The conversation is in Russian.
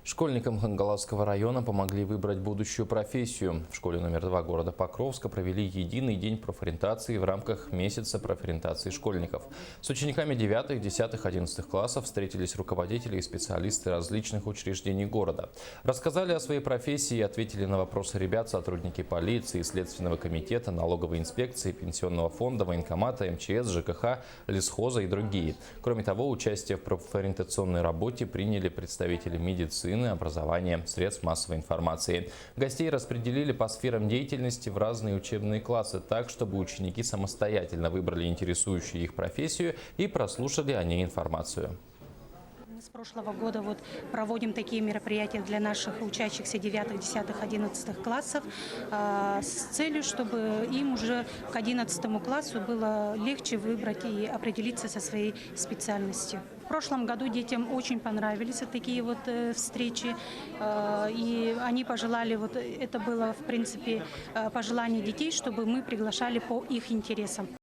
Школьникам Хангаласского района помогли выбрать будущую профессию. В школе номер 2 города Покровска провели единый день профориентации в рамках месяца профориентации школьников. С учениками 9, 10, 11 классов встретились руководители и специалисты различных учреждений города. Рассказали о своей профессии и ответили на вопросы ребят сотрудники полиции, Следственного комитета, налоговой инспекции, пенсионного фонда, военкомата, МЧС, ЖКХ, лесхоза и другие. Кроме того, участие в профориентационной работе приняли представители медицины, образования, средств массовой информации. Гостей распределили по сферам деятельности в разные учебные классы так, чтобы ученики самостоятельно выбрали интересующую их профессию и прослушали о ней информацию. С прошлого года проводим такие мероприятия для наших учащихся 9, 10, 11 классов с целью, чтобы им уже к 11 классу было легче выбрать и определиться со своей специальностью. В прошлом году детям очень понравились такие встречи, и они пожелали, это было в принципе пожелание детей, чтобы мы приглашали по их интересам.